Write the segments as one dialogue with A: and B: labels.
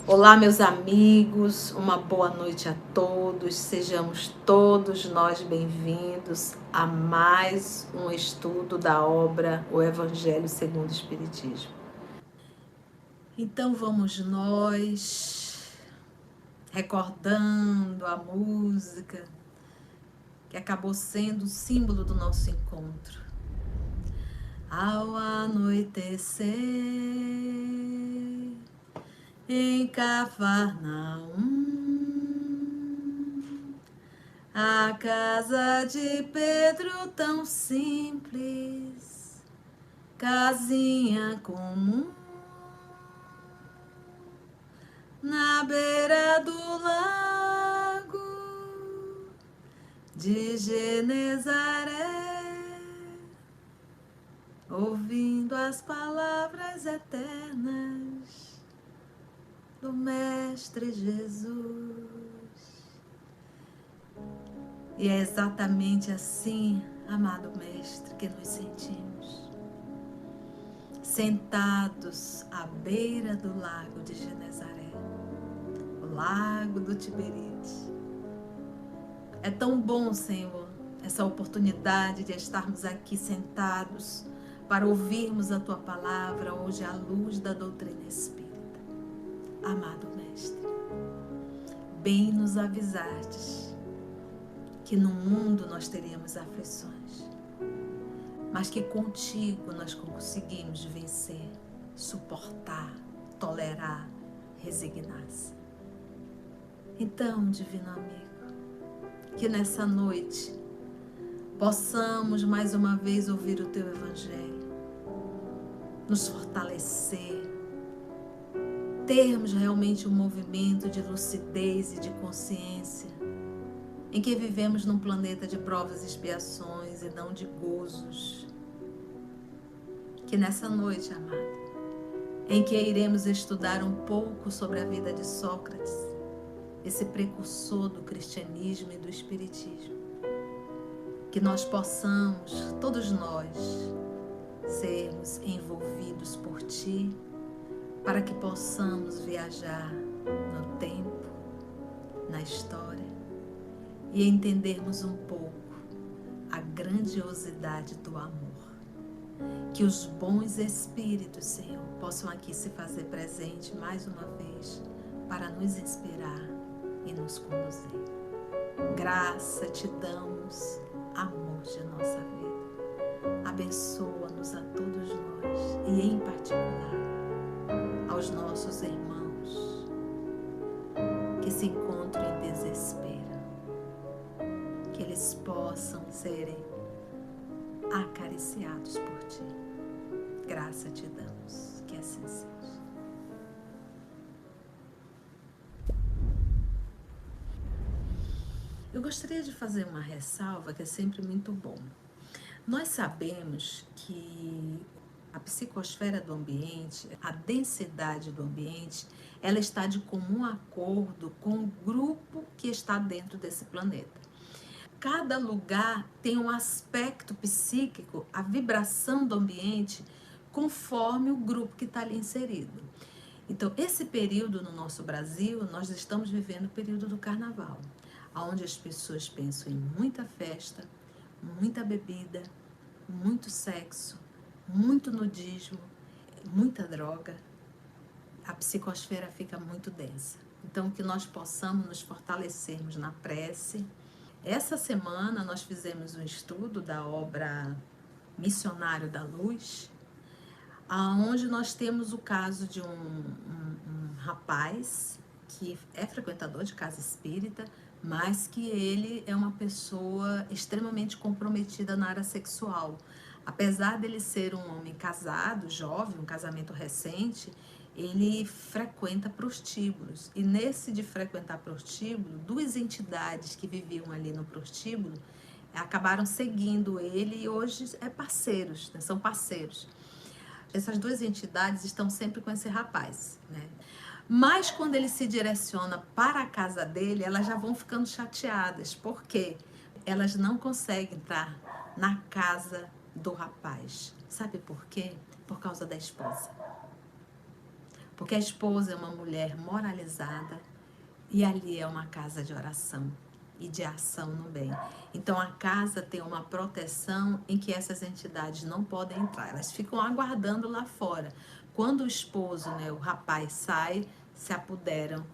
A: Olá, meus amigos, uma boa noite a todos, sejamos todos nós bem-vindos a mais um estudo da obra O Evangelho segundo o Espiritismo. Então vamos nós recordando a música que acabou sendo o símbolo do nosso encontro. Ao anoitecer em Cafarnaum, a casa de Pedro tão simples, casinha comum, na beira do lago de Genezaré, ouvindo as palavras eternas do Mestre Jesus. E é exatamente assim, amado Mestre, que nos sentimos, sentados à beira do lago de Genezaré, o lago do Tiberíades. É tão bom, Senhor, essa oportunidade de estarmos aqui sentados para ouvirmos a Tua palavra hoje à luz da doutrina espírita. Amado Mestre, bem nos avisastes que no mundo nós teríamos aflições, mas que contigo nós conseguimos vencer, suportar, tolerar, resignar-se. Então, divino amigo, que nessa noite possamos mais uma vez ouvir o Teu Evangelho, nos fortalecer, termos realmente um movimento de lucidez e de consciência, em que vivemos num planeta de provas e expiações e não de gozos. Que nessa noite, amado, em que iremos estudar um pouco sobre a vida de Sócrates, esse precursor do cristianismo e do espiritismo, que nós possamos, todos nós, sermos envolvidos por Ti, para que possamos viajar no tempo, na história e entendermos um pouco a grandiosidade do amor. Que os bons espíritos, Senhor, possam aqui se fazer presente mais uma vez para nos inspirar e nos conduzir. Graça te damos, amor de nossa vida. Abençoa-nos a todos nós e, em particular, aos nossos irmãos que se encontram em desespero, que eles possam serem acariciados por Ti. Graça te damos, que assim seja. Eu gostaria de fazer uma ressalva que é sempre muito bom. Nós sabemos que a psicosfera do ambiente, a densidade do ambiente, ela está de comum acordo com o grupo que está dentro desse planeta. Cada lugar tem um aspecto psíquico, a vibração do ambiente, conforme o grupo que está ali inserido. Então, esse período no nosso Brasil, nós estamos vivendo o período do carnaval, onde as pessoas pensam em muita festa, muita bebida, muito sexo, muito nudismo, muita droga. A psicosfera fica muito densa. Então, que nós possamos nos fortalecermos na prece. Essa semana nós fizemos um estudo da obra Missionário da Luz, onde nós temos o caso de um rapaz que é frequentador de casa espírita, mas que ele é uma pessoa extremamente comprometida na área sexual. Apesar dele ser um homem casado, jovem, um casamento recente, ele frequenta prostíbulos. E nesse de frequentar prostíbulo, duas entidades que viviam ali no prostíbulo acabaram seguindo ele e hoje parceiros, são parceiros. Essas duas entidades estão sempre com esse rapaz, né? Mas quando ele se direciona para a casa dele, elas já vão ficando chateadas. Por quê? Elas não conseguem entrar na casa do rapaz. Sabe por quê? Por causa da esposa. Porque a esposa é uma mulher moralizada e ali é uma casa de oração e de ação no bem. Então a casa tem uma proteção em que essas entidades não podem entrar. Elas ficam aguardando lá fora. Quando o esposo, né, o rapaz sai, se apoderam.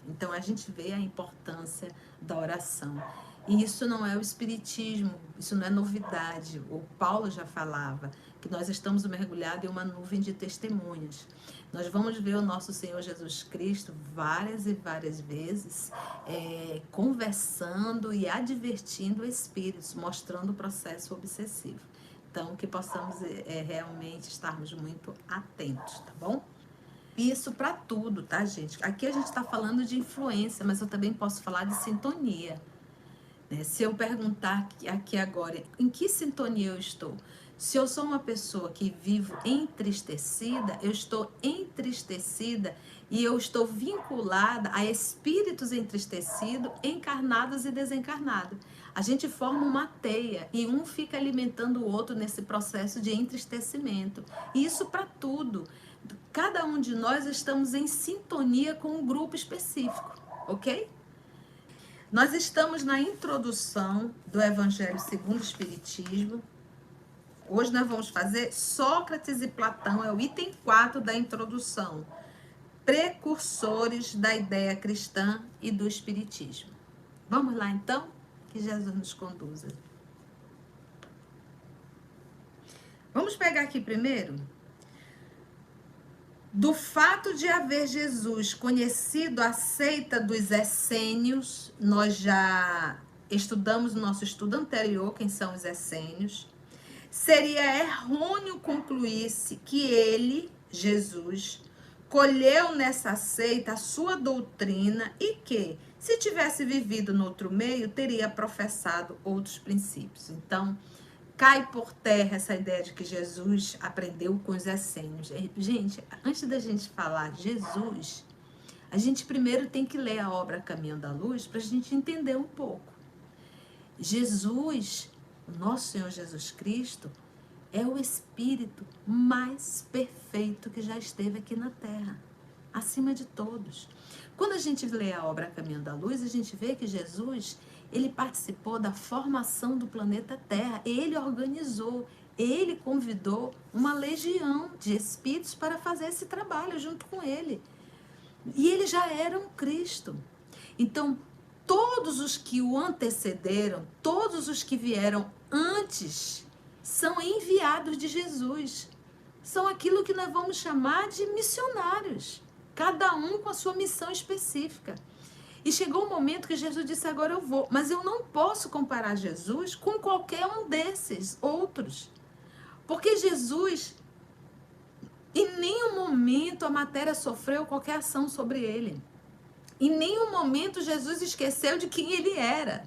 A: Então a gente vê a importância da oração. E isso não é o espiritismo, isso não é novidade. O Paulo já falava que nós estamos mergulhados em uma nuvem de testemunhas. Nós vamos ver o nosso Senhor Jesus Cristo várias e várias vezes conversando e advertindo espíritos, mostrando o processo obsessivo. Então, que possamos realmente estarmos muito atentos, tá bom? Isso para tudo, tá, gente? Aqui a gente está falando de influência, mas eu também posso falar de sintonia. Né? Se eu perguntar aqui agora, em que sintonia eu estou? Se eu sou uma pessoa que vivo entristecida, eu estou entristecida e eu estou vinculada a espíritos entristecidos, encarnados e desencarnados. A gente forma uma teia e um fica alimentando o outro nesse processo de entristecimento. E isso para tudo. Cada um de nós estamos em sintonia com um grupo específico, ok? Nós estamos na introdução do Evangelho segundo o Espiritismo. Hoje nós vamos fazer Sócrates e Platão, é o item 4 da introdução. Precursores da ideia cristã e do Espiritismo. Vamos lá então? Que Jesus nos conduza. Vamos pegar aqui primeiro. Do fato de haver Jesus conhecido a seita dos essênios, nós já estudamos no nosso estudo anterior quem são os essênios, seria errôneo concluir-se que ele, Jesus, colheu nessa seita a sua doutrina e que, se tivesse vivido no outro meio, teria professado outros princípios. Então, cai por terra essa ideia de que Jesus aprendeu com os essênios. Gente, antes da gente falar de Jesus, a gente primeiro tem que ler a obra Caminho da Luz para a gente entender um pouco. Jesus, o nosso Senhor Jesus Cristo, é o Espírito mais perfeito que já esteve aqui na Terra, acima de todos. Quando a gente lê a obra Caminho da Luz, a gente vê que Jesus, ele participou da formação do planeta Terra, ele organizou, ele convidou uma legião de espíritos para fazer esse trabalho junto com ele. E ele já era um Cristo. Então, todos os que o antecederam, todos os que vieram antes, são enviados de Jesus. São aquilo que nós vamos chamar de missionários. Cada um com a sua missão específica. E chegou um momento que Jesus disse, agora eu vou. Mas eu não posso comparar Jesus com qualquer um desses outros. Porque Jesus, em nenhum momento a matéria sofreu qualquer ação sobre ele. Em nenhum momento Jesus esqueceu de quem ele era.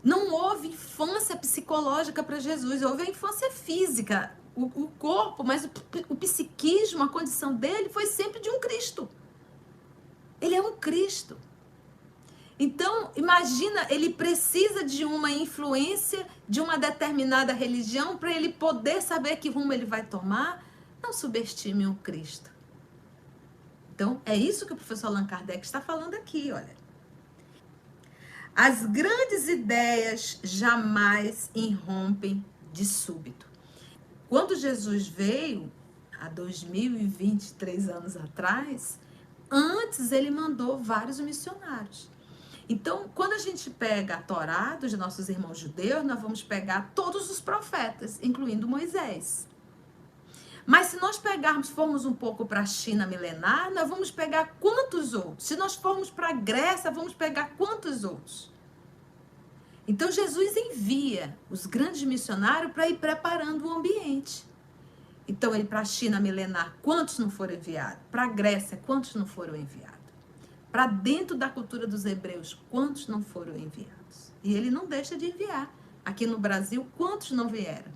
A: Não houve infância psicológica para Jesus, houve a infância física, o corpo, mas o psiquismo, a condição dele foi sempre de um Cristo. Ele é um Cristo. Então, imagina, ele precisa de uma influência de uma determinada religião para ele poder saber que rumo ele vai tomar. Não subestime um Cristo. Então, é isso que o professor Allan Kardec está falando aqui, olha. As grandes ideias jamais irrompem de súbito. Quando Jesus veio, há 2023 anos atrás, antes ele mandou vários missionários. Então, quando a gente pega a Torá dos nossos irmãos judeus, nós vamos pegar todos os profetas, incluindo Moisés. Mas se nós formos um pouco para a China milenar, nós vamos pegar quantos outros? Se nós formos para a Grécia, vamos pegar quantos outros? Então, Jesus envia os grandes missionários para ir preparando o ambiente. Então, ele para a China milenar, quantos não foram enviados? Para a Grécia, quantos não foram enviados? Para dentro da cultura dos hebreus, quantos não foram enviados? E ele não deixa de enviar. Aqui no Brasil, quantos não vieram?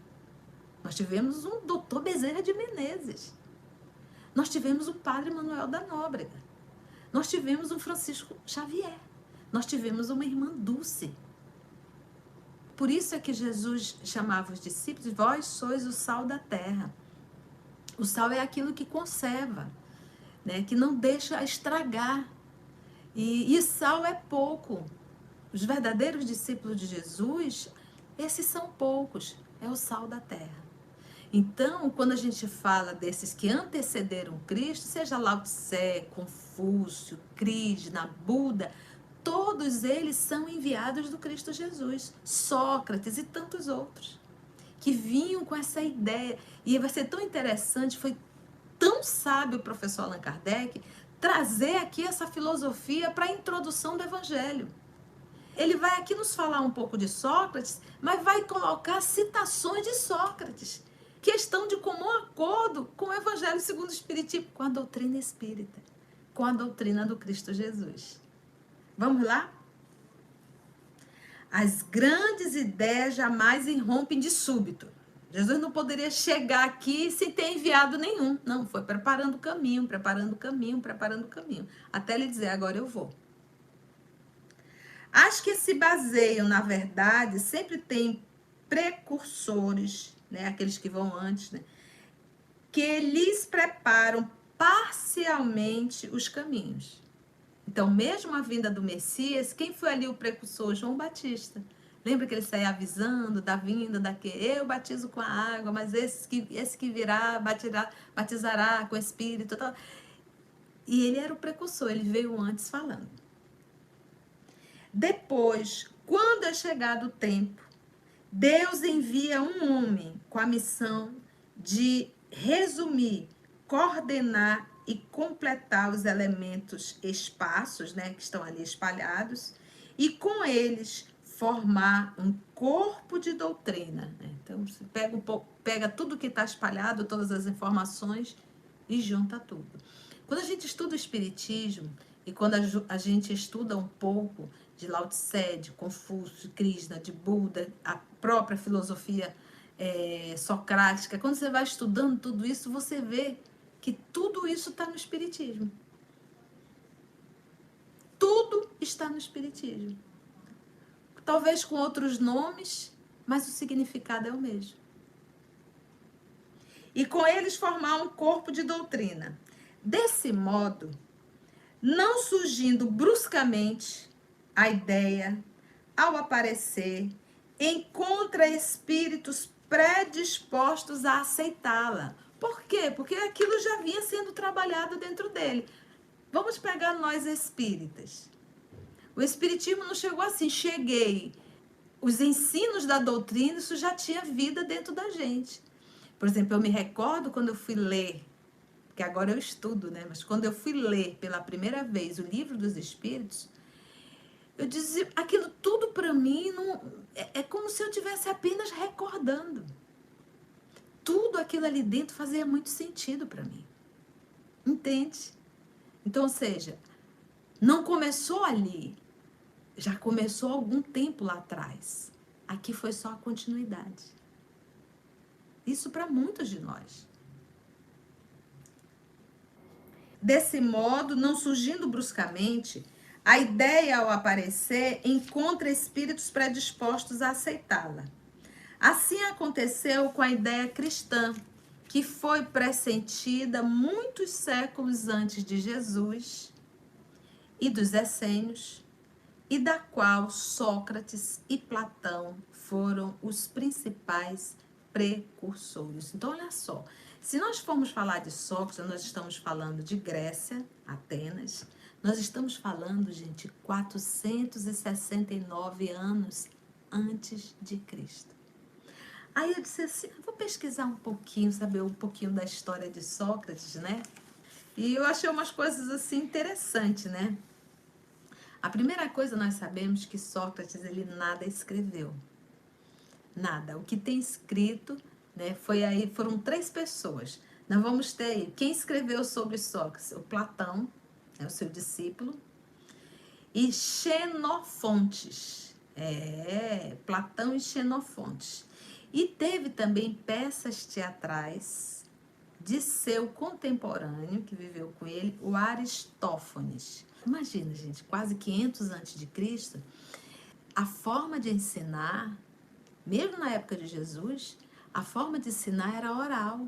A: Nós tivemos um doutor Bezerra de Menezes. Nós tivemos o Padre Manuel da Nóbrega. Nós tivemos um Francisco Xavier. Nós tivemos uma irmã Dulce. Por isso é que Jesus chamava os discípulos, vós sois o sal da terra. O sal é aquilo que conserva, né? Que não deixa estragar. E sal é pouco. Os verdadeiros discípulos de Jesus, esses são poucos. É o sal da terra. Então, quando a gente fala desses que antecederam Cristo, seja Lao Tse, Confúcio, Krishna, Buda, todos eles são enviados do Cristo Jesus. Sócrates e tantos outros, que vinham com essa ideia. E vai ser tão interessante, foi tão sábio o professor Allan Kardec trazer aqui essa filosofia para a introdução do Evangelho. Ele vai aqui nos falar um pouco de Sócrates, mas vai colocar citações de Sócrates, que estão de comum acordo com o Evangelho segundo o Espiritismo, com a doutrina espírita, com a doutrina do Cristo Jesus. Vamos lá? As grandes ideias jamais irrompem de súbito. Jesus não poderia chegar aqui sem ter enviado nenhum. Não, foi preparando o caminho, preparando o caminho, preparando o caminho. Até ele dizer, agora eu vou. As que se baseiam, na verdade, sempre têm precursores, né? Aqueles que vão antes, né? Que lhes preparam parcialmente os caminhos. Então, mesmo a vinda do Messias, quem foi ali o precursor? João Batista. Lembra que ele saía avisando da vinda daquele, eu batizo com a água, mas esse que virá batizará com o Espírito. Tal. E ele era o precursor, ele veio antes falando. Depois, quando é chegado o tempo, Deus envia um homem com a missão de resumir, coordenar e completar os elementos esparsos, né, que estão ali espalhados, e com eles formar um corpo de doutrina. Né? Então, você pega tudo que está espalhado, todas as informações, e junta tudo. Quando a gente estuda o Espiritismo, e quando a gente estuda um pouco de Lao Tse, de Confúcio, de Krishna, de Buda, a própria filosofia socrática, quando você vai estudando tudo isso, você vê que tudo isso está no Espiritismo. Tudo está no Espiritismo. Talvez com outros nomes, mas o significado é o mesmo. E com eles formar um corpo de doutrina. Desse modo, não surgindo bruscamente a ideia, ao aparecer, encontra espíritos predispostos a aceitá-la. Por quê? Porque aquilo já vinha sendo trabalhado dentro dele. Vamos pegar nós espíritas. O espiritismo não chegou assim, cheguei. Os ensinos da doutrina, isso já tinha vida dentro da gente. Por exemplo, eu me recordo quando eu fui ler, porque agora eu estudo, né? Mas quando eu fui ler pela primeira vez o Livro dos Espíritos, eu dizia, aquilo tudo para mim é como se eu estivesse apenas recordando. Tudo aquilo ali dentro fazia muito sentido para mim. Entende? Então, ou seja, não começou ali, já começou há algum tempo lá atrás. Aqui foi só a continuidade. Isso para muitos de nós. Desse modo, não surgindo bruscamente, a ideia ao aparecer encontra espíritos predispostos a aceitá-la. Assim aconteceu com a ideia cristã, que foi pressentida muitos séculos antes de Jesus e dos essênios, e da qual Sócrates e Platão foram os principais precursores. Então, olha só, se nós formos falar de Sócrates, nós estamos falando de Grécia, Atenas, nós estamos falando, gente, 469 anos antes de Cristo. Aí eu disse assim, vou pesquisar um pouquinho, saber um pouquinho da história de Sócrates, né? E eu achei umas coisas assim interessantes, né? A primeira coisa, nós sabemos que Sócrates, ele nada escreveu. Nada. O que tem escrito, né, foram 3 pessoas. Nós vamos ter aí, quem escreveu sobre Sócrates? O Platão, o seu discípulo, e Xenofontes. Platão e Xenofontes. E teve também peças teatrais, de seu contemporâneo, que viveu com ele, o Aristófanes. Imagina, gente, quase 500 antes de Cristo, a forma de ensinar, mesmo na época de Jesus, a forma de ensinar era oral.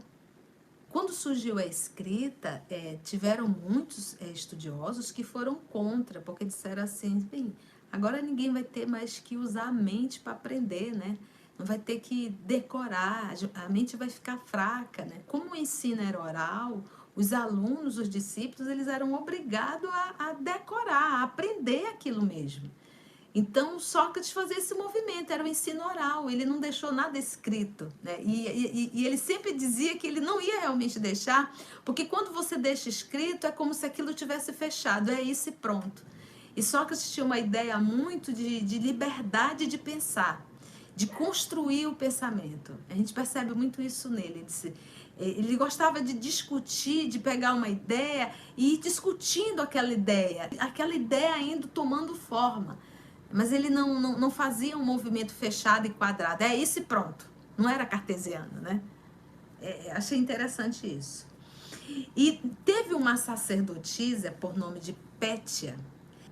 A: Quando surgiu a escrita, tiveram muitos estudiosos que foram contra, porque disseram assim, bem, agora ninguém vai ter mais que usar a mente para aprender, né? Não vai ter que decorar, a mente vai ficar fraca, né? Como o ensino era oral, os alunos, os discípulos, eles eram obrigados a decorar, a aprender aquilo mesmo. Então, Sócrates fazia esse movimento, era o ensino oral, ele não deixou nada escrito, né? E ele sempre dizia que ele não ia realmente deixar, porque quando você deixa escrito, é como se aquilo tivesse fechado, é isso e pronto. E Sócrates tinha uma ideia muito de liberdade de pensar, de construir o pensamento. A gente percebe muito isso nele. Ele gostava de discutir, de pegar uma ideia e ir discutindo aquela ideia indo tomando forma. Mas ele não fazia um movimento fechado e quadrado. É isso e pronto. Não era cartesiano, né? Achei interessante isso. E teve uma sacerdotisa por nome de Pétia.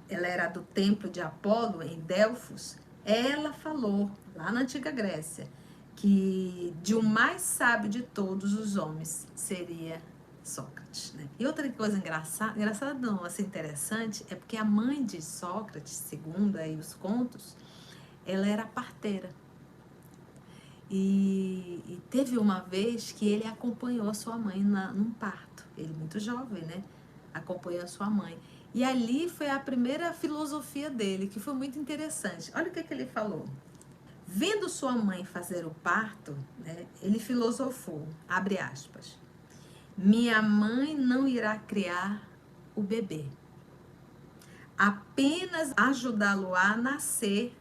A: Ela era do templo de Apolo, em Delfos. Ela falou, lá na antiga Grécia, que de o mais sábio de todos os homens seria Sócrates, né? E outra coisa engraçada não, assim, interessante, é porque a mãe de Sócrates, segundo aí os contos, ela era parteira. E teve uma vez que ele acompanhou a sua mãe num parto. Ele muito jovem, né? Acompanhou a sua mãe. E ali foi a primeira filosofia dele, que foi muito interessante. Olha o que ele falou. Vendo sua mãe fazer o parto, né, ele filosofou, abre aspas, minha mãe não irá criar o bebê, apenas ajudá-lo a nascer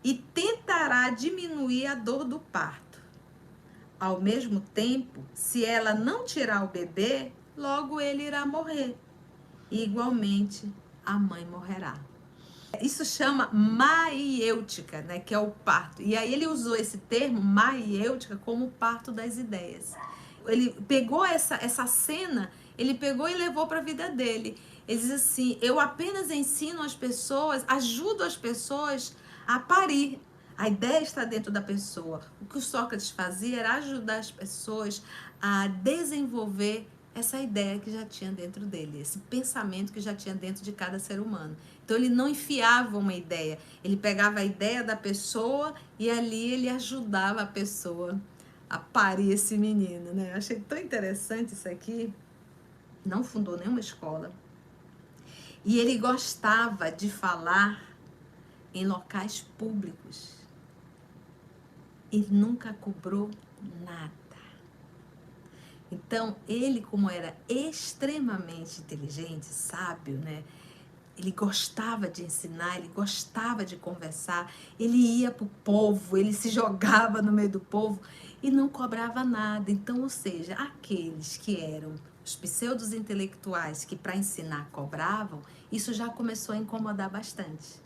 A: e tentará diminuir a dor do parto. Ao mesmo tempo, se ela não tirar o bebê, logo ele irá morrer. E igualmente, a mãe morrerá. Isso chama maiêutica, né, que é o parto. E aí ele usou esse termo, maiêutica, como o parto das ideias. Ele pegou essa cena, ele pegou e levou para a vida dele. Ele diz assim, eu apenas ensino as pessoas, ajudo as pessoas a parir. A ideia está dentro da pessoa. O que o Sócrates fazia era ajudar as pessoas a desenvolver essa ideia que já tinha dentro dele, esse pensamento que já tinha dentro de cada ser humano. Então ele não enfiava uma ideia, ele pegava a ideia da pessoa e ali ele ajudava a pessoa a parir esse menino, né? Eu achei tão interessante isso aqui. Não fundou nenhuma escola. E ele gostava de falar em locais públicos. E nunca cobrou nada. Então, ele, como era extremamente inteligente, sábio, né? Ele gostava de ensinar, ele gostava de conversar, ele ia para o povo, ele se jogava no meio do povo e não cobrava nada. Então, ou seja, aqueles que eram os pseudos intelectuais que para ensinar cobravam, isso já começou a incomodar bastante.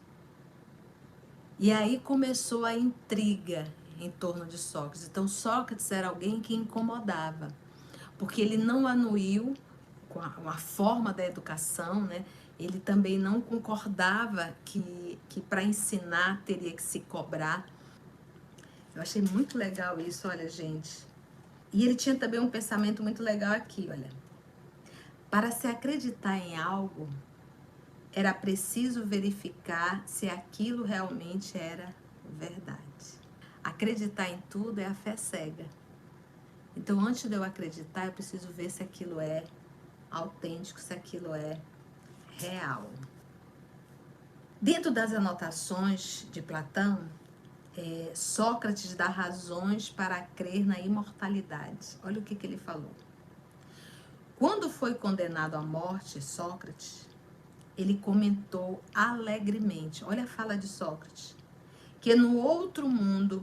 A: E aí começou a intriga em torno de Sócrates. Então, Sócrates era alguém que incomodava, porque ele não anuiu com a forma da educação, né? Ele também não concordava que para ensinar teria que se cobrar. Eu achei muito legal isso, olha, gente. E ele tinha também um pensamento muito legal aqui, olha. Para se acreditar em algo, era preciso verificar se aquilo realmente era verdade. Acreditar em tudo é a fé cega. Então, antes de eu acreditar, eu preciso ver se aquilo é autêntico, se aquilo é real. Dentro das anotações de Platão, Sócrates dá razões para crer na imortalidade. Olha o que ele falou. Quando foi condenado à morte, Sócrates, ele comentou alegremente, olha a fala de Sócrates, que no outro mundo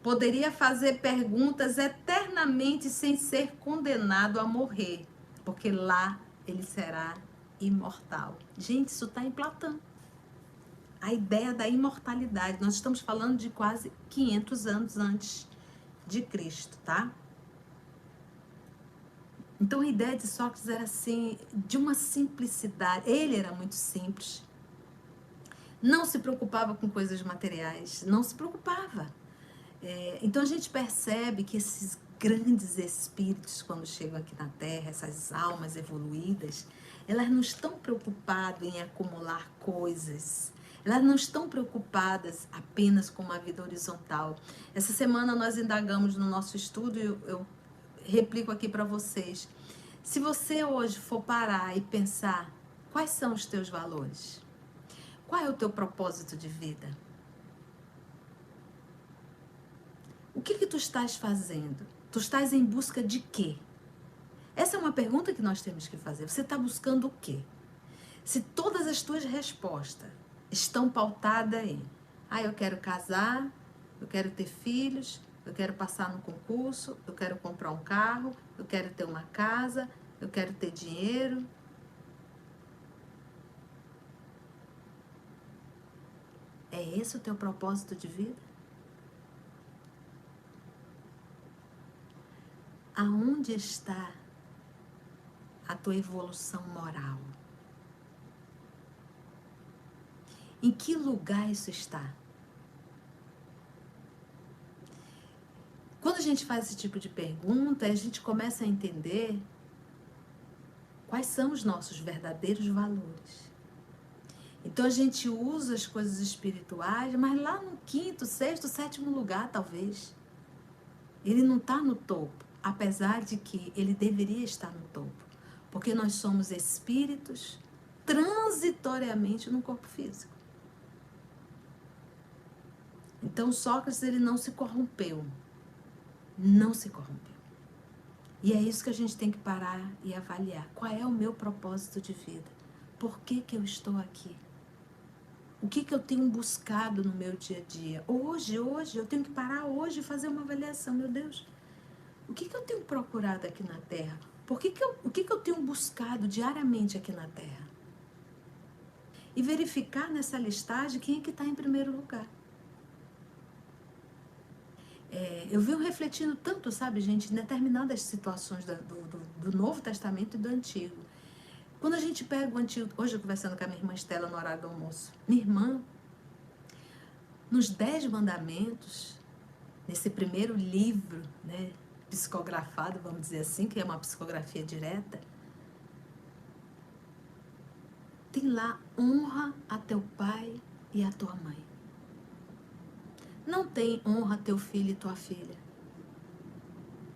A: poderia fazer perguntas eternamente sem ser condenado a morrer, porque lá ele será imortal. Gente, isso está em Platão. A ideia da imortalidade. Nós estamos falando de quase 500 anos antes de Cristo, tá? Então a ideia de Sócrates era assim, de uma simplicidade. Ele era muito simples. Não se preocupava com coisas materiais, não se preocupava. Então a gente percebe que esses grandes espíritos, quando chegam aqui na Terra, essas almas evoluídas, elas não estão preocupadas em acumular coisas. Elas não estão preocupadas apenas com uma vida horizontal. Essa semana nós indagamos no nosso estudo, eu replico aqui para vocês. Se você hoje for parar e pensar, quais são os teus valores? Qual é o teu propósito de vida? O que tu estás fazendo? Tu estás em busca de quê? Essa é uma pergunta que nós temos que fazer. Você está buscando o quê? Se todas as tuas respostas estão pautadas em eu quero casar, eu quero ter filhos, eu quero passar no concurso, eu quero comprar um carro, eu quero ter uma casa, eu quero ter dinheiro. É esse o teu propósito de vida? Aonde está a tua evolução moral? Em que lugar isso está? Quando a gente faz esse tipo de pergunta, a gente começa a entender quais são os nossos verdadeiros valores. Então a gente usa as coisas espirituais, mas lá no quinto, sexto, sétimo lugar, talvez. Ele não está no topo, apesar de que ele deveria estar no topo. Porque nós somos espíritos transitoriamente no corpo físico. Então Sócrates, ele não se corrompeu. Não se corrompeu. E é isso que a gente tem que parar e avaliar. Qual é o meu propósito de vida? Por que eu estou aqui? O que eu tenho buscado no meu dia a dia? Hoje, eu tenho que parar hoje e fazer uma avaliação. Meu Deus, o que eu tenho procurado aqui na Terra? O que eu tenho buscado diariamente aqui na Terra? E verificar nessa listagem quem é que está em primeiro lugar. Eu venho refletindo tanto, sabe, gente, em determinadas situações do Novo Testamento e do Antigo. Quando a gente pega o Antigo... Hoje eu conversando com a minha irmã Estela no horário do almoço. Minha irmã, nos 10 mandamentos, nesse primeiro livro, né, psicografado, vamos dizer assim, que é uma psicografia direta, tem lá: honra a teu pai e a tua mãe. Não tem honra a teu filho e tua filha.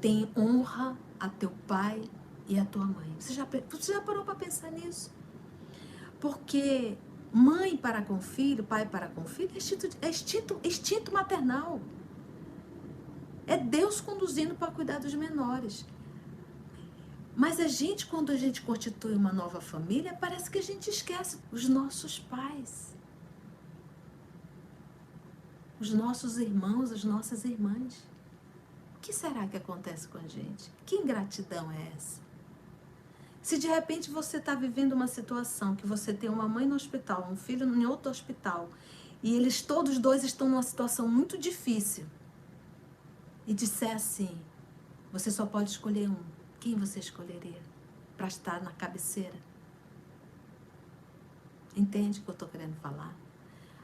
A: Tem honra a teu pai e a tua mãe. Você já parou para pensar nisso? Porque mãe para com filho, pai para com filho, é instinto maternal. É Deus conduzindo para cuidar dos menores. Mas quando a gente constitui uma nova família, parece que a gente esquece os nossos pais, os nossos irmãos, as nossas irmãs. O que será que acontece com a gente? Que ingratidão é essa? Se de repente você está vivendo uma situação que você tem uma mãe no hospital, um filho em outro hospital, e eles todos dois estão numa situação muito difícil, e disser assim, você só pode escolher um, quem você escolheria para estar na cabeceira? Entende o que eu estou querendo falar?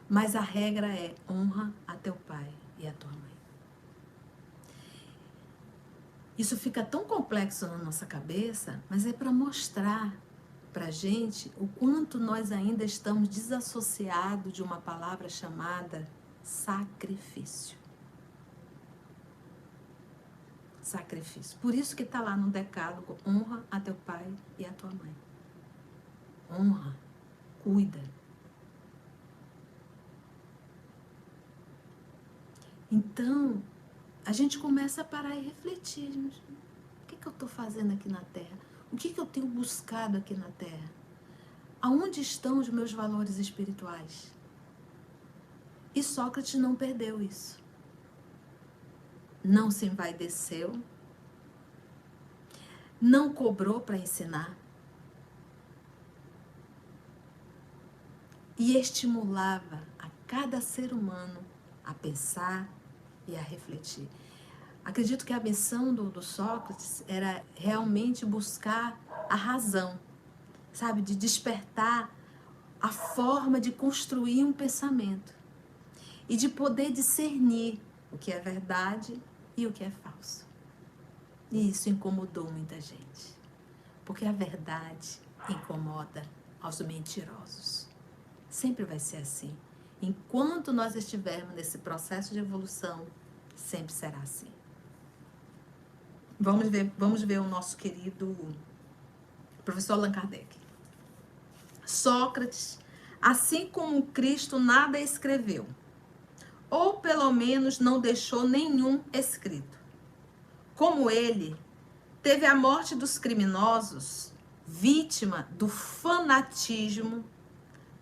A: Mas a regra é: honra a teu pai e a tua mãe. Isso fica tão complexo na nossa cabeça, mas é para mostrar para a gente o quanto nós ainda estamos desassociados de uma palavra chamada sacrifício. Sacrifício. Por isso que está lá no decálogo: honra a teu pai e a tua mãe. Honra, cuida. Então, a gente começa a parar e refletir. O que eu estou fazendo aqui na Terra? O que eu tenho buscado aqui na Terra? Aonde estão os meus valores espirituais? E Sócrates não perdeu isso. Não se envaideceu. Não cobrou para ensinar. E estimulava a cada ser humano a pensar e a refletir. Acredito que a missão do Sócrates era realmente buscar a razão, sabe? De despertar a forma de construir um pensamento e de poder discernir o que é verdade e o que é falso. E isso incomodou muita gente, porque a verdade incomoda aos mentirosos. Sempre vai ser assim. Enquanto nós estivermos nesse processo de evolução, sempre será assim. Vamos ver o nosso querido professor Allan Kardec. Sócrates, assim como Cristo, nada escreveu, ou pelo menos não deixou nenhum escrito. Como ele, teve a morte dos criminosos, vítima do fanatismo,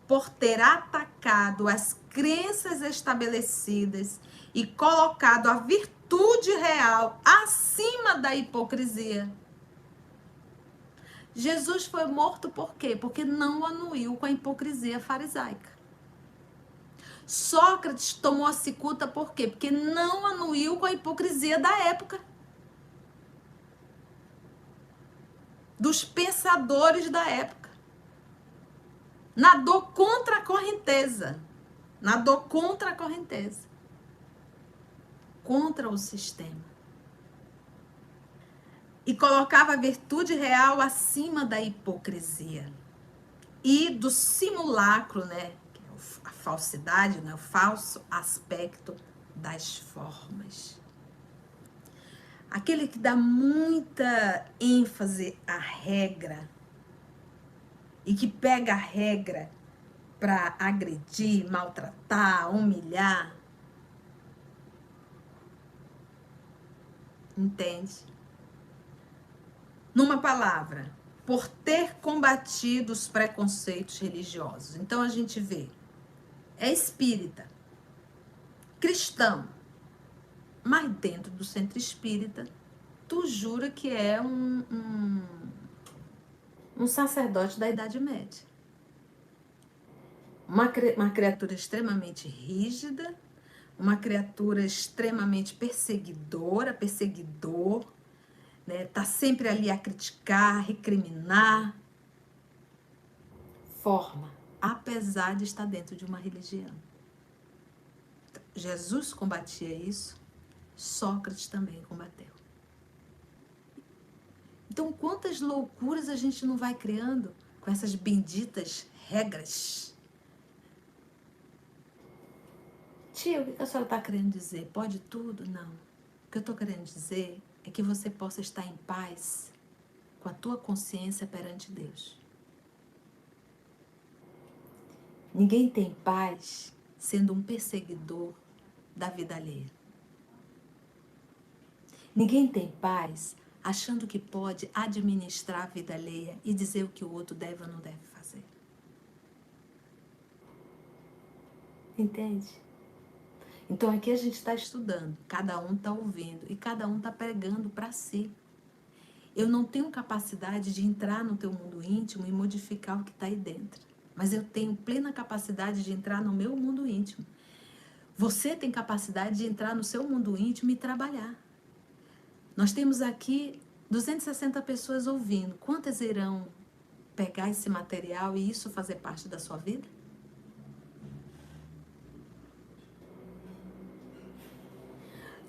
A: por ter atacado as crenças estabelecidas e colocado a virtude real acima da hipocrisia. Jesus foi morto por quê? Porque não anuiu com a hipocrisia farisaica. Sócrates tomou a cicuta por quê? Porque não anuiu com a hipocrisia da época. Dos pensadores da época. Nadou contra a correnteza. Nadou contra a correnteza. Contra o sistema. E colocava a virtude real acima da hipocrisia. E do simulacro, né? Que é a falsidade, né? O falso aspecto das formas. Aquele que dá muita ênfase à regra e que pega a regra para agredir, maltratar, humilhar. Entende? Numa palavra, por ter combatido os preconceitos religiosos. Então a gente vê, é espírita, cristão, mas dentro do centro espírita, tu jura que é um sacerdote da Idade Média. Uma criatura extremamente rígida, uma criatura extremamente perseguidor, né? Tá sempre ali a criticar, recriminar. Forma, apesar de estar dentro de uma religião. Jesus combatia isso, Sócrates também combateu. Então, quantas loucuras a gente não vai criando com essas benditas regras? Tia, o que a senhora está querendo dizer? Pode tudo? Não. O que eu estou querendo dizer é que você possa estar em paz com a tua consciência perante Deus. Ninguém tem paz sendo um perseguidor da vida alheia. Ninguém tem paz achando que pode administrar a vida alheia e dizer o que o outro deve ou não deve fazer. Entende? Então aqui a gente está estudando, cada um está ouvindo e cada um está pregando para si. Eu não tenho capacidade de entrar no teu mundo íntimo e modificar o que está aí dentro. Mas eu tenho plena capacidade de entrar no meu mundo íntimo. Você tem capacidade de entrar no seu mundo íntimo e trabalhar. Nós temos aqui 260 pessoas ouvindo. Quantas irão pegar esse material e isso fazer parte da sua vida?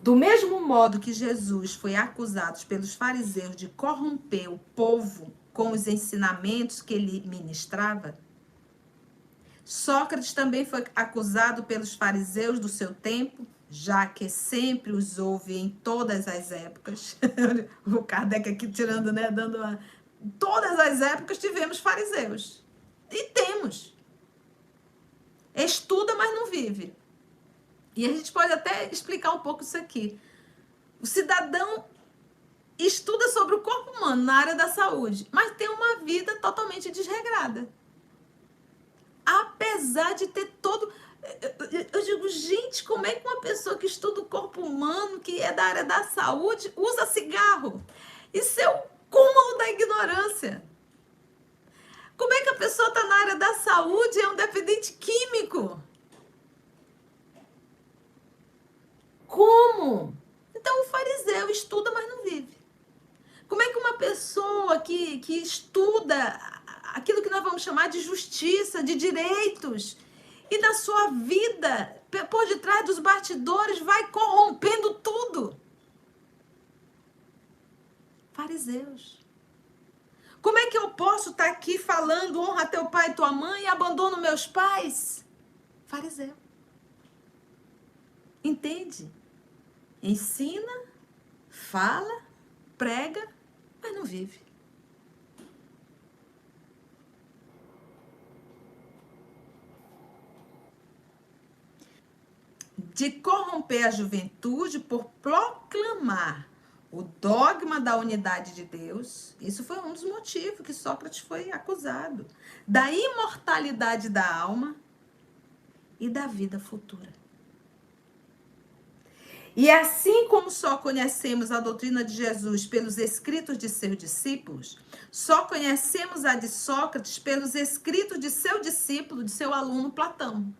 A: Do mesmo modo que Jesus foi acusado pelos fariseus de corromper o povo com os ensinamentos que ele ministrava, Sócrates também foi acusado pelos fariseus do seu tempo, já que sempre os houve em todas as épocas. O Kardec aqui tirando, né, dando uma... Todas as épocas tivemos fariseus. E temos. Estuda, mas não vive. E a gente pode até explicar um pouco isso aqui. O cidadão estuda sobre o corpo humano na área da saúde, mas tem uma vida totalmente desregrada. Apesar de ter todo... Eu digo, gente, como é que uma pessoa que estuda o corpo humano, que é da área da saúde, usa cigarro? Isso é o cúmulo da ignorância. Como é que a pessoa está na área da saúde e é um dependente químico? Como? Então, Então o fariseu estuda, mas não vive. Como é que uma pessoa que estuda aquilo que nós vamos chamar de justiça, de direitos, e na sua vida, por detrás dos bastidores, vai corrompendo tudo? Fariseus. Como é que eu posso estar aqui falando honra teu pai e tua mãe e abandono meus pais? Fariseu. Entende? Ensina, fala, prega, mas não vive. De corromper a juventude por proclamar o dogma da unidade de Deus. Isso foi um dos motivos que Sócrates foi acusado. Da imortalidade da alma e da vida futura. E assim como só conhecemos a doutrina de Jesus pelos escritos de seus discípulos, só conhecemos a de Sócrates pelos escritos de seu discípulo, de seu aluno Platão.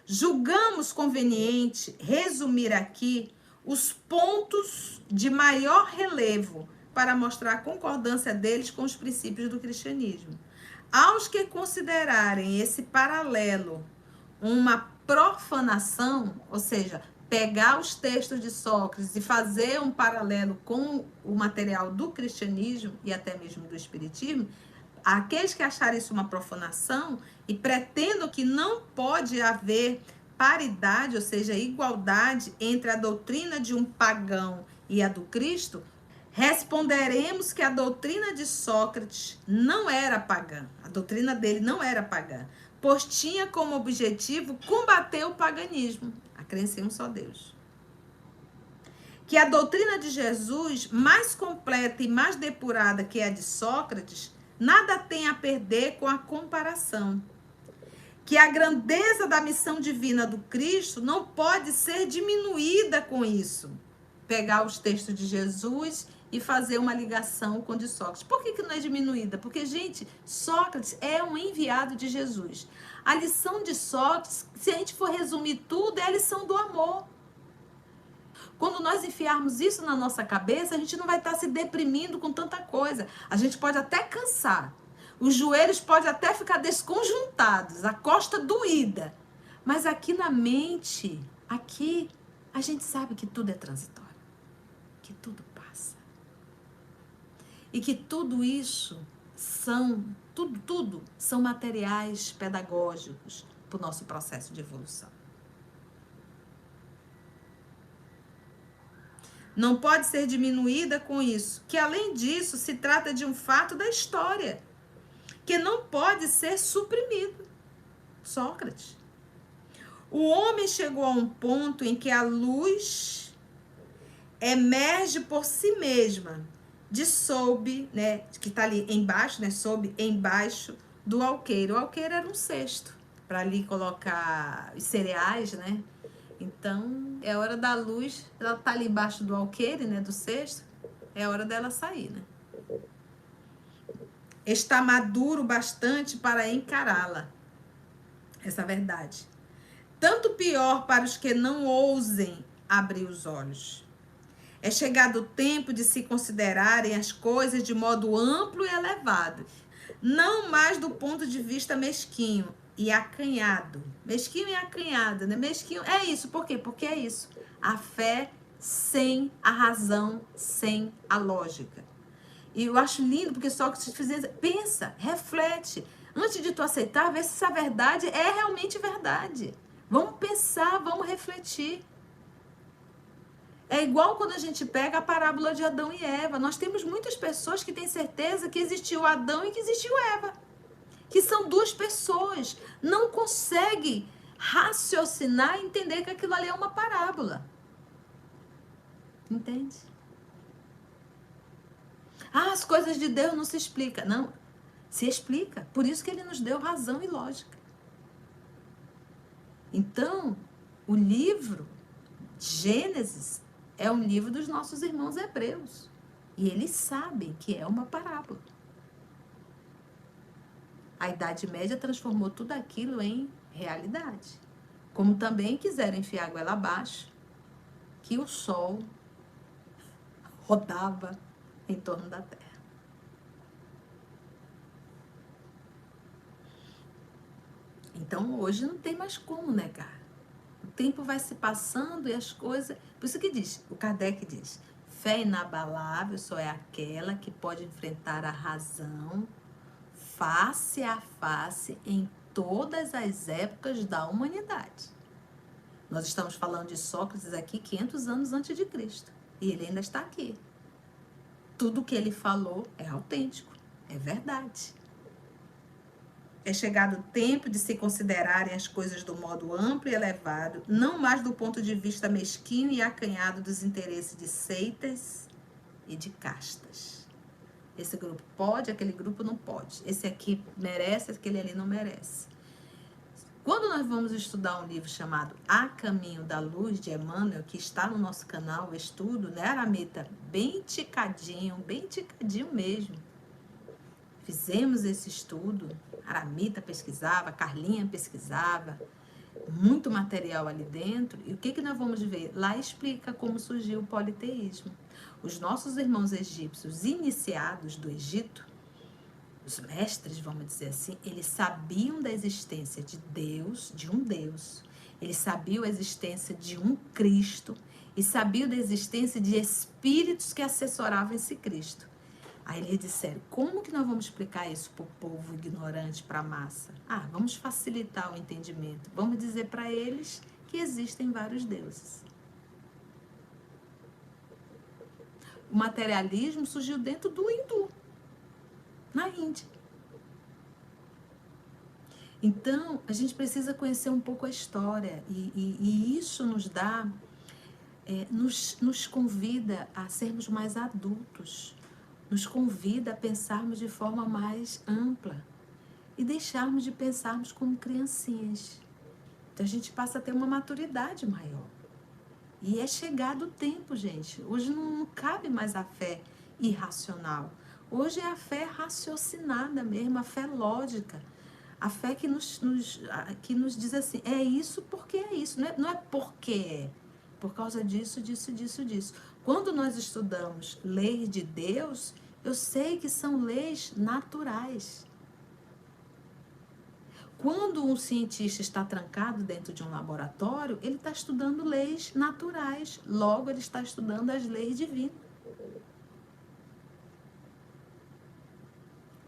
A: Julgamos conveniente resumir aqui os pontos de maior relevo para mostrar a concordância deles com os princípios do cristianismo. Aos que considerarem esse paralelo uma profanação, ou seja, pegar os textos de Sócrates e fazer um paralelo com o material do cristianismo e até mesmo do espiritismo, aqueles que acharem isso uma profanação e pretendam que não pode haver paridade, ou seja, igualdade entre a doutrina de um pagão e a do Cristo, responderemos que a doutrina de Sócrates não era pagã. A doutrina dele não era pagã, pois tinha como objetivo combater o paganismo, a crença em um só Deus. Que a doutrina de Jesus, mais completa e mais depurada que a de Sócrates, nada tem a perder com a comparação. Que a grandeza da missão divina do Cristo não pode ser diminuída com isso. Pegar os textos de Jesus e fazer uma ligação com o de Sócrates. Por que não é diminuída? Porque, gente, Sócrates é um enviado de Jesus. A lição de Sócrates, se a gente for resumir tudo, é a lição do amor. Quando nós enfiarmos isso na nossa cabeça, a gente não vai estar se deprimindo com tanta coisa. A gente pode até cansar. Os joelhos podem até ficar desconjuntados, a costa doída. Mas aqui na mente, aqui, a gente sabe que tudo é transitório. Que tudo passa. E que tudo isso tudo são materiais pedagógicos para o nosso processo de evolução. Não pode ser diminuída com isso, que além disso se trata de um fato da história, que não pode ser suprimido. Sócrates. O homem chegou a um ponto em que a luz emerge por si mesma, de sob, né, que está ali embaixo, né, sob, embaixo do alqueire. O alqueire era um cesto para ali colocar os cereais, né? Então, é hora da luz, ela tá ali embaixo do alqueire, né, do cesto, é hora dela sair, né? Está maduro bastante para encará-la, essa verdade. Tanto pior para os que não ousem abrir os olhos. É chegado o tempo de se considerarem as coisas de modo amplo e elevado, não mais do ponto de vista mesquinho e acanhado. Mesquinho e acanhado, né? Mesquinho é isso. Por quê? Porque é isso. A fé sem a razão, sem a lógica. E eu acho lindo, porque só que você pensa, reflete. Antes de tu aceitar, vê se essa verdade é realmente verdade. Vamos pensar, vamos refletir. É igual quando a gente pega a parábola de Adão e Eva. Nós temos muitas pessoas que têm certeza que existiu Adão e que existiu Eva. Que são duas pessoas. Não conseguem raciocinar e entender que aquilo ali é uma parábola. Entende? Ah, as coisas de Deus não se explicam. Não, se explica. Por isso que ele nos deu razão e lógica. Então, o livro Gênesis é um livro dos nossos irmãos hebreus. E eles sabem que é uma parábola. A Idade Média transformou tudo aquilo em realidade. Como também quiseram enfiar a goela abaixo, que o Sol rodava em torno da Terra. Então, hoje não tem mais como negar. O tempo vai se passando e as coisas... Por isso que diz, o Kardec diz, fé inabalável só é aquela que pode enfrentar a razão face a face em todas as épocas da humanidade. Nós estamos falando de Sócrates aqui 500 anos antes de Cristo. E ele ainda está aqui. Tudo que ele falou é autêntico, é verdade. É chegado o tempo de se considerarem as coisas do modo amplo e elevado, não mais do ponto de vista mesquinho e acanhado dos interesses de seitas e de castas. Esse grupo pode, aquele grupo não pode. Esse aqui merece, aquele ali não merece. Quando nós vamos estudar um livro chamado A Caminho da Luz, de Emmanuel, que está no nosso canal, o estudo, né, Aramita? Bem ticadinho mesmo. Fizemos esse estudo, Aramita pesquisava, Carlinha pesquisava, muito material ali dentro. E o que nós vamos ver? Lá explica como surgiu o politeísmo. Os nossos irmãos egípcios iniciados do Egito, os mestres, vamos dizer assim, eles sabiam da existência de Deus, de um Deus. Eles sabiam a existência de um Cristo e sabiam da existência de espíritos que assessoravam esse Cristo. Aí eles disseram, como que nós vamos explicar isso para o povo ignorante, para a massa? Vamos facilitar o entendimento. Vamos dizer para eles que existem vários deuses. O materialismo surgiu dentro do hindu, na Índia. Então, a gente precisa conhecer um pouco a história e isso nos dá, nos convida a sermos mais adultos. Nos convida a pensarmos de forma mais ampla e deixarmos de pensarmos como criancinhas. Então a gente passa a ter uma maturidade maior. E é chegado o tempo, gente. Hoje não cabe mais a fé irracional. Hoje é a fé raciocinada mesmo, a fé lógica. A fé que nos diz assim, é isso porque é isso. Não é porque é. Por causa disso, disso, disso, disso. Quando nós estudamos leis de Deus, eu sei que são leis naturais. Quando um cientista está trancado dentro de um laboratório, ele está estudando leis naturais. Logo, ele está estudando as leis divinas.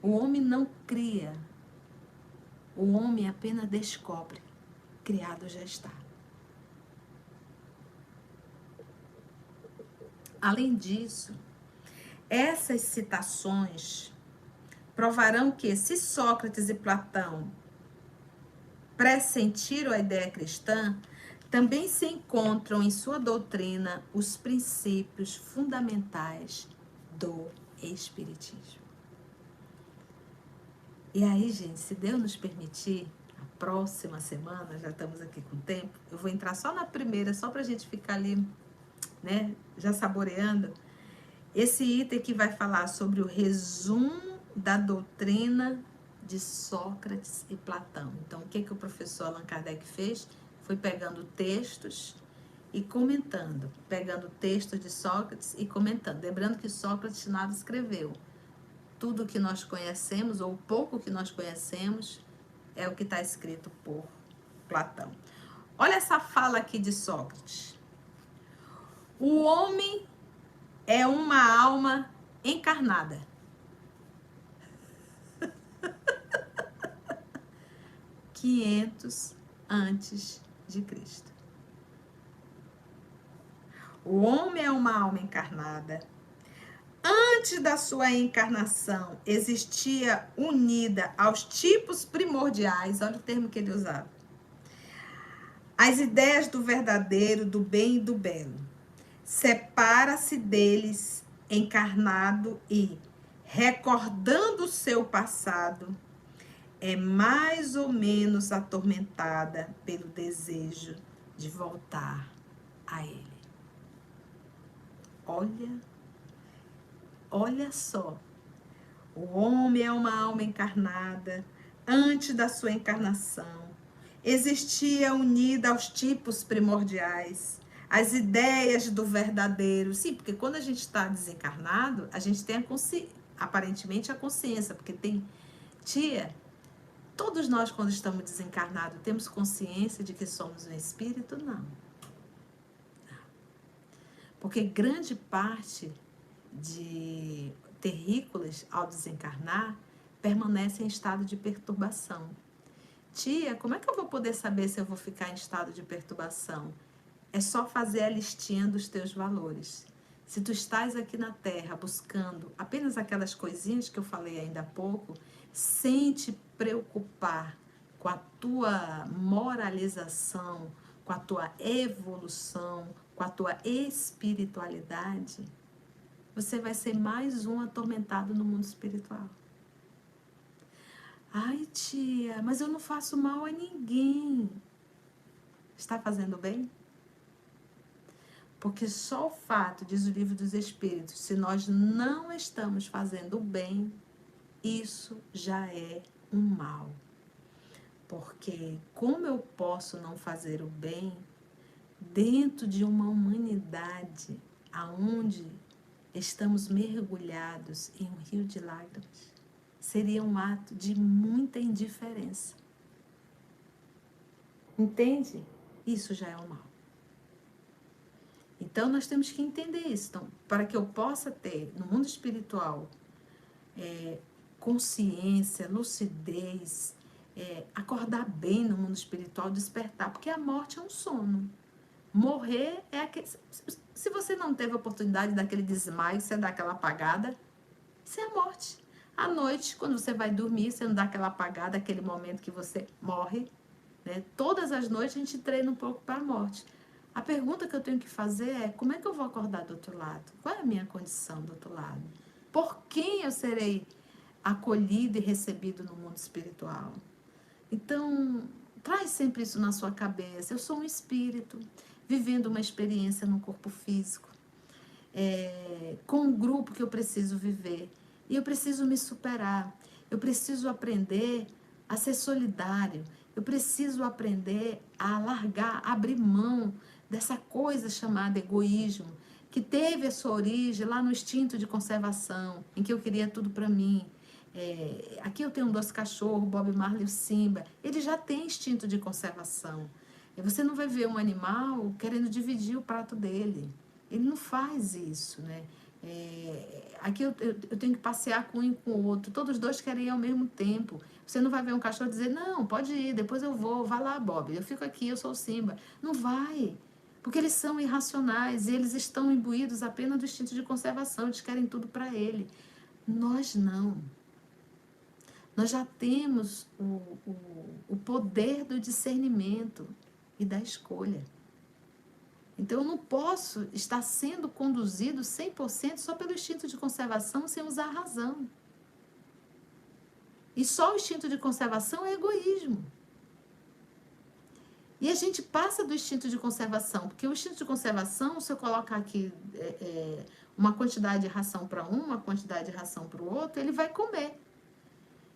A: O homem não cria. O homem apenas descobre. Criado já está. Além disso, essas citações provarão que, se Sócrates e Platão pressentiram a ideia cristã, também se encontram em sua doutrina os princípios fundamentais do Espiritismo. E aí, gente, se Deus nos permitir, a próxima semana, já estamos aqui com tempo, eu vou entrar só na primeira, só para a gente ficar ali, né, já saboreando, esse item que vai falar sobre o resumo da doutrina de Sócrates e Platão. Então, o que o professor Allan Kardec fez? Foi pegando textos e comentando, pegando textos de Sócrates e comentando. Lembrando que Sócrates nada escreveu. Tudo que nós conhecemos, ou pouco que nós conhecemos, é o que está escrito por Platão. Olha essa fala aqui de Sócrates. O homem é uma alma encarnada. (500 antes de Cristo). O homem é uma alma encarnada. Antes da sua encarnação, existia unida aos tipos primordiais, olha o termo que ele usava, as ideias do verdadeiro, do bem e do belo. Separa-se deles encarnado e, recordando o seu passado, é mais ou menos atormentada pelo desejo de voltar a ele. Olha só. O homem é uma alma encarnada. Antes da sua encarnação, existia unida aos tipos primordiais as ideias do verdadeiro. Sim, porque quando a gente está desencarnado, a gente tem aparentemente a consciência, porque tem, tia, todos nós quando estamos desencarnados temos consciência de que somos um espírito? Não. Porque grande parte de terrícolas ao desencarnar permanecem em estado de perturbação. Tia, como é que eu vou poder saber se eu vou ficar em estado de perturbação? É só fazer a listinha dos teus valores. Se tu estás aqui na Terra buscando apenas aquelas coisinhas que eu falei ainda há pouco, sem te preocupar com a tua moralização, com a tua evolução, com a tua espiritualidade, você vai ser mais um atormentado no mundo espiritual. Ai, tia, mas eu não faço mal a ninguém. Está fazendo bem? Porque só o fato, diz o Livro dos Espíritos, se nós não estamos fazendo o bem, isso já é um mal. Porque como eu posso não fazer o bem dentro de uma humanidade aonde estamos mergulhados em um rio de lágrimas? Seria um ato de muita indiferença. Entende? Isso já é um mal. Então, nós temos que entender isso. Então, para que eu possa ter, no mundo espiritual, consciência, lucidez, acordar bem no mundo espiritual, despertar, porque a morte é um sono. Morrer é aquele... Se você não teve a oportunidade daquele desmaio, você dá aquela apagada, isso é a morte. À noite, quando você vai dormir, você não dá aquela apagada, aquele momento que você morre, né? Todas as noites a gente treina um pouco para a morte. A pergunta que eu tenho que fazer é: como é que eu vou acordar do outro lado? Qual é a minha condição do outro lado? Por quem eu serei acolhido e recebido no mundo espiritual? Então, traz sempre isso na sua cabeça. Eu sou um espírito, vivendo uma experiência no corpo físico, com um grupo que eu preciso viver. E eu preciso me superar. Eu preciso aprender a ser solidário. Eu preciso aprender a largar, abrir mão dessa coisa chamada egoísmo, que teve a sua origem lá no instinto de conservação, em que eu queria tudo para mim. Aqui eu tenho um doce cachorro, Bob Marley e o Simba. Ele já tem instinto de conservação. E você não vai ver um animal querendo dividir o prato dele. Ele não faz isso, né? Aqui eu tenho que passear com um e com o outro. Todos os dois querem ir ao mesmo tempo. Você não vai ver um cachorro dizer: não, pode ir, depois eu vou. Vai lá, Bob, eu fico aqui, eu sou o Simba. Não vai. Porque eles são irracionais e eles estão imbuídos apenas do instinto de conservação. Eles querem tudo para ele. Nós não. Nós já temos o poder do discernimento e da escolha. Então, eu não posso estar sendo conduzido 100% só pelo instinto de conservação sem usar a razão. E só o instinto de conservação é egoísmo. E a gente passa do instinto de conservação, porque o instinto de conservação, se eu colocar aqui uma quantidade de ração para um, uma quantidade de ração para o outro, ele vai comer.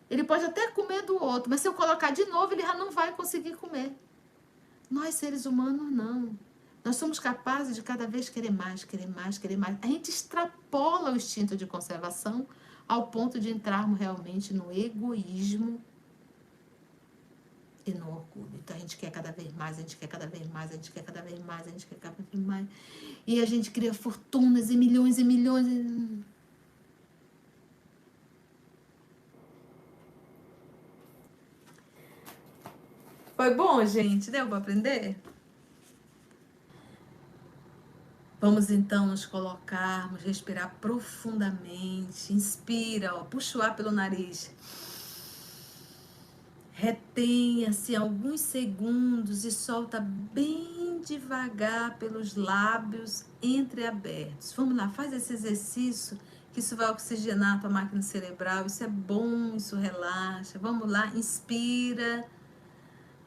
A: Ele pode até comer do outro, mas se eu colocar de novo, ele já não vai conseguir comer. Nós, seres humanos, não. Nós somos capazes de cada vez querer mais, querer mais, querer mais. A gente extrapola o instinto de conservação ao ponto de entrarmos realmente no egoísmo e no orgulho. Então a gente quer cada vez mais, a gente quer cada vez mais, a gente quer cada vez mais, a gente quer cada vez mais. E a gente cria fortunas e milhões e milhões. Foi bom, gente? Deu para aprender? Vamos então nos colocarmos, respirar profundamente. Inspira, ó, puxa o ar pelo nariz. Retenha-se alguns segundos e solta bem devagar pelos lábios entreabertos. Vamos lá, faz esse exercício, que isso vai oxigenar a tua máquina cerebral. Isso é bom, isso relaxa. Vamos lá, inspira,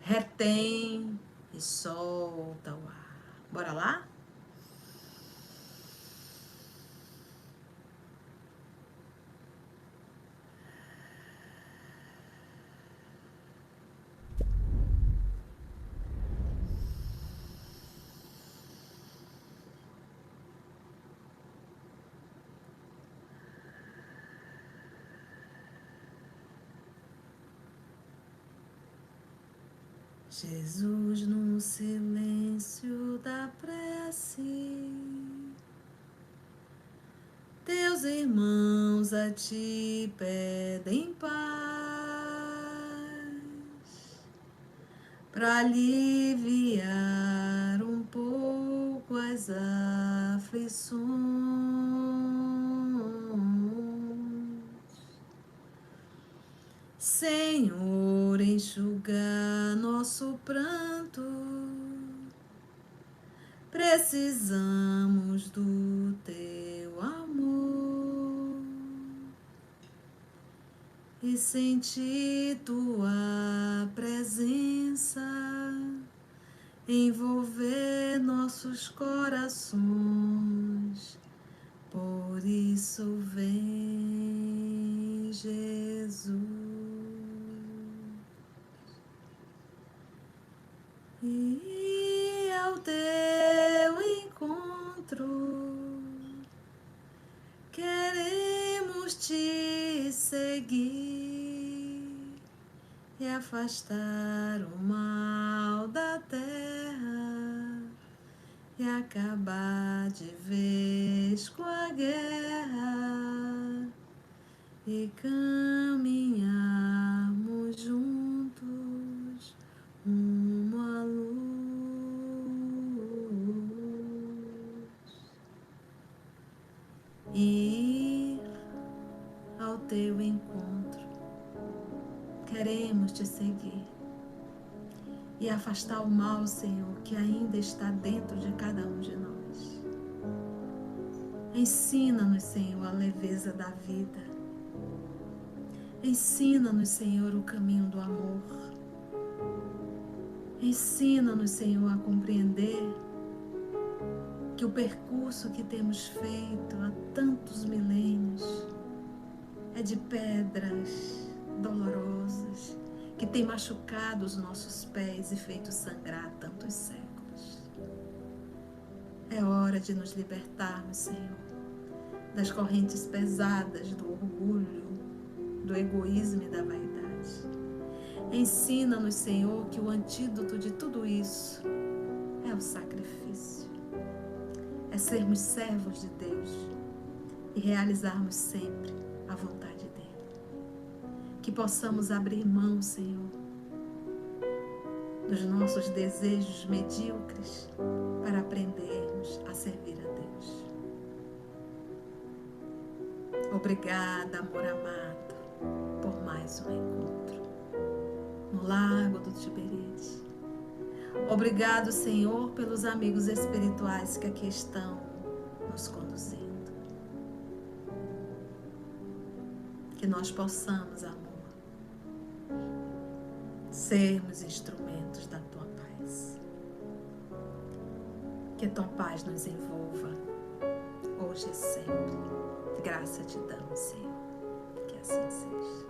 A: retém e solta o ar. Bora lá? Jesus, no silêncio da prece, teus irmãos a ti pedem paz, para aliviar um pouco as aflições. Senhor, enxuga nosso pranto, precisamos do teu amor e sentir tua presença envolver nossos corações. Por isso vem, Jesus, e ao teu encontro queremos te seguir e afastar o mal da terra e acabar de vez com a guerra e caminharmos juntos rumo à luz. E ir ao teu encontro. Queremos te seguir e afastar o mal, Senhor, que ainda está dentro de cada um de nós. Ensina-nos, Senhor, a leveza da vida. Ensina-nos, Senhor, o caminho do amor. Ensina-nos, Senhor, a compreender que o percurso que temos feito há tantos milênios é de pedras dolorosas que tem machucado os nossos pés e feito sangrar tantos séculos. É hora de nos libertarmos, Senhor, das correntes pesadas do orgulho, do egoísmo e da vaidade. Ensina-nos, Senhor, que o antídoto de tudo isso é o sacrifício. É sermos servos de Deus e realizarmos sempre a vontade dEle. Que possamos abrir mão, Senhor, dos nossos desejos medíocres para aprendermos a servir a Deus. Obrigada, amor amado, por mais um encontro no Lago do Tiberíade. Obrigado, Senhor, pelos amigos espirituais que aqui estão nos conduzindo. Que nós possamos, amor, sermos instrumentos da Tua paz. Que a Tua paz nos envolva, hoje e sempre. Graça te damos, Senhor. Que assim seja.